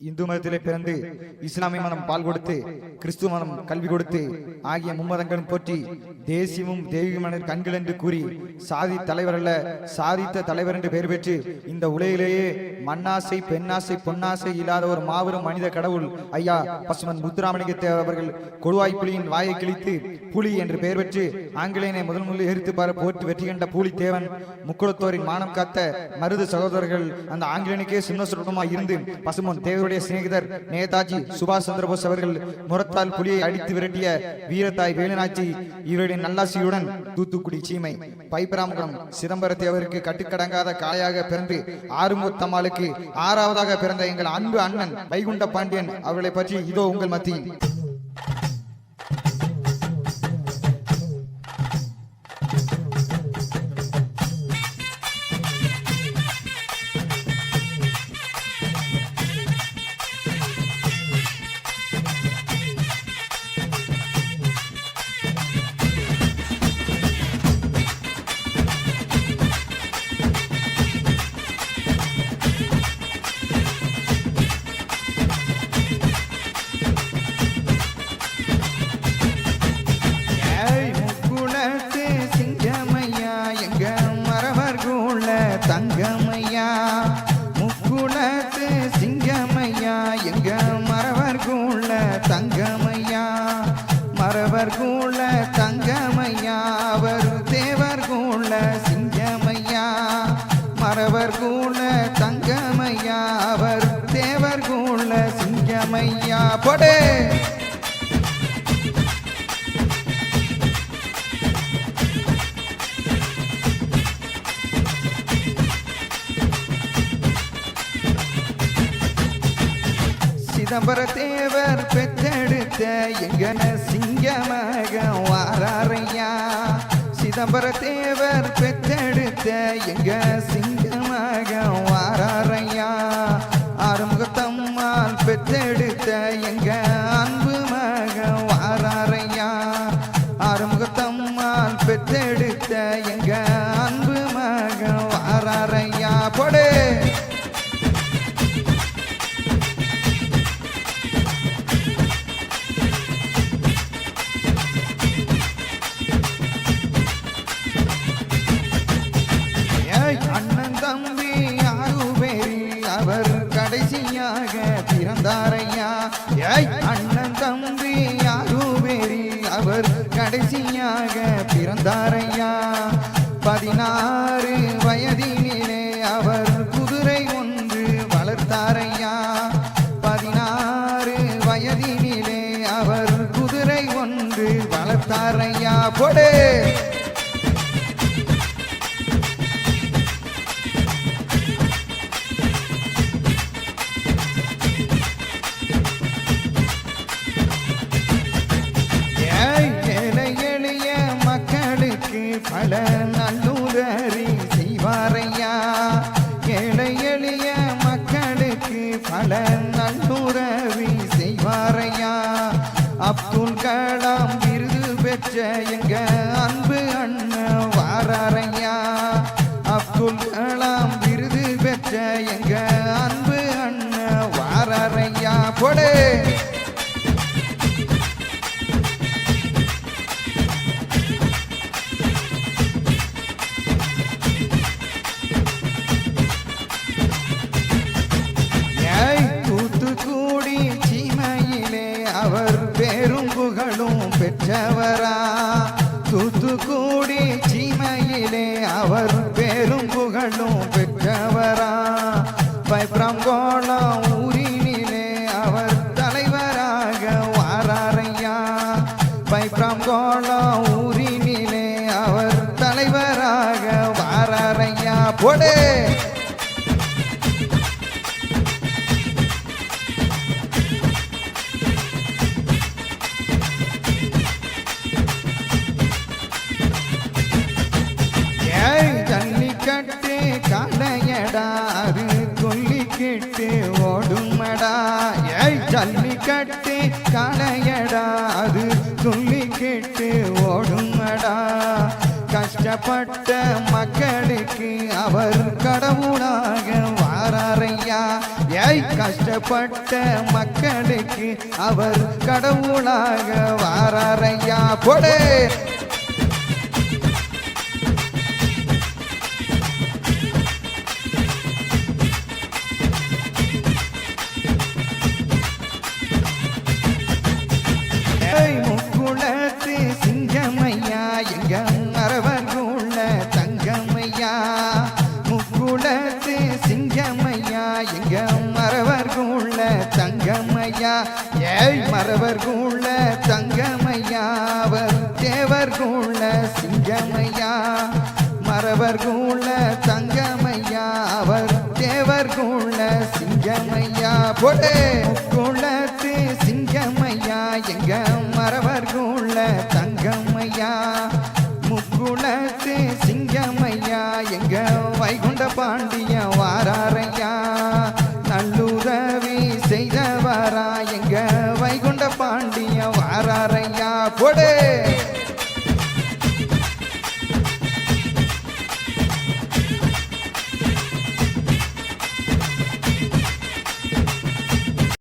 இந்து மதத்திலே பிறந்து இஸ்லாமிய மதம் பால் கொடுத்து கிறிஸ்துவ மதம் கல்வி கொடுத்து ஆகிய மும்மதங்களும் போற்றி தேசியமும் தெய்வீகமான கண்கள் என்று கூறி சாதி தலைவர் அல்ல சாதித்த தலைவர் என்று பெயர் பெற்று இந்த உலகிலேயே மண்ணாசை பெண்ணாசை பொன்னாசை இல்லாத ஒரு மாபெரும் மனித கடவுள் ஐயா பசுமன் முத்துராமலிங்க தேவர் அவர்கள் கொடுவாய் புலியின் வாயை கிழித்து புலி என்று பெயர் பெற்று ஆங்கிலேயனை முதல் எரித்து போட்டு வெற்றி கண்ட பூலி தேவன் முக்குளத்தோரின் மானம் காத்த மருது சகோதரர்கள் அந்த ஆங்கிலேயனுக்கே சின்ன சுருட்டமாய் இருந்து பசுமன் தேவர் சிநேகிதர் நேதாஜி சுபாஷ் சந்திரபோஸ் அவர்கள் முரத்தால் புலியை அடித்து விரட்டிய வீரத்தாய் வேலுநாச்சி இவருடைய நல்லாசியுடன் தூத்துக்குடி சீமை பைப்பராமகுளம் சிதம்பரத்தை அவருக்கு கட்டுக்கடங்காத காளையாக பிறந்து ஆறுமுகத்தம்மாளுக்கு ஆறாவதாக பிறந்த எங்கள் அன்பு அண்ணன் வைகுண்ட பாண்டியன் அவர்களை பற்றி இதோ உங்கள் மத்தியில். தங்கமையா முக்குளத்து சிங்கமையா எங்க மரவர்குள்ள தங்கமையா மரவர்குள்ள தங்கமையா அவர் தேவர்குள்ள சிங்கமையா மரவர்குள்ள தங்கமையா அவர் தேவர்குள்ள சிங்கமையா போடே சிதம்பர தேவர் பெற்றெடுத்த எங்கன சிங்கமக வாரையா சிதம்பர தேவர் பெற்றெடுத்த எங்க சிங்கமக வாரையா ஆறுமுகத்தம்மாள் பெற்றெடுத்த எங்க அன்பு மக வாரையா ஆறுமுகத்தம்மாள் பெற்றெடுத்த எங்க அன்பு மக வாரையா போடே அண்ணன் தம்பி ஆறுபேரி அவர் கடைசியாக பிறந்தாரையா அண்ணன் தம்பி ஆறுபேரி அவர் கடைசியாக பிறந்தாரையா 16 வயதினிலே அவர் குதிரை ஒன்று வளர்த்தாரையா 16 வயதினிலே அவர் குதிரை ஒன்று வளர்த்தாரையா போடே பல நல்லுதறி செய்வாரையா ஏழை எளிய மக்களுக்கு பல நல்லுறவி செய்வாரையா அப்துல் கலாம் விருது பெற்ற எங்க அன்பு அண்ணன் வாரையா அப்துல் கலாம் விருது பெற்ற எங்க அன்பு அண்ணன் வாரையா போடே தூத்துக்குடி சீமையிலே அவர் பேரும் புகழும் பெற்றவரா தூத்துக்குடி சீமையிலே அவர் பேரும் புகழும் பெற்றவரா பைப்ராம்கோளம் ஊரினிலே அவர் தலைவராக வாரையா பைப்ராம்கோளம் ஊரினிலே அவர் தலைவராக வாரையா போடே ஜல்லிக்கட்டு காளையடா அது கொல்லிக்கிட்டு ஓடுமடா ஜல்லிக்கட்டு காளையடா அது கொல்லிக்கிட்டு ஓடுமடா கஷ்டப்பட்ட மக்களுக்கு அவர் கடவுளாக வாரையா ஏய் கஷ்டப்பட்ட மக்களுக்கு அவர் கடவுளாக வாராரையா போடே. முக்குளத்து சிங்கமையா எங்க மரவர்குள்ள தங்கமையா. முக்குளத்து சிங்கமையா எங்க மரவர்குள்ள தங்கமையா. ஏய் மரவர்குள்ள தங்கமையா அவர் தேவர்குள்ள சிங்கமையா. மரவர்குள்ள தங்கமையா அவர் தேவர்குள்ள சிங்கமையா போடே. முக்குளத்து சிங்கமையா எங்க மரவர்குள்ள தங்கமையா. முக்குளத்து சிங்கமையா எங்க வைகுண்ட பாண்டிய வாராரையா. நல்லுறவி செய்தவரா எங்க வைகுண்ட பாண்டிய வாராரையா போடே.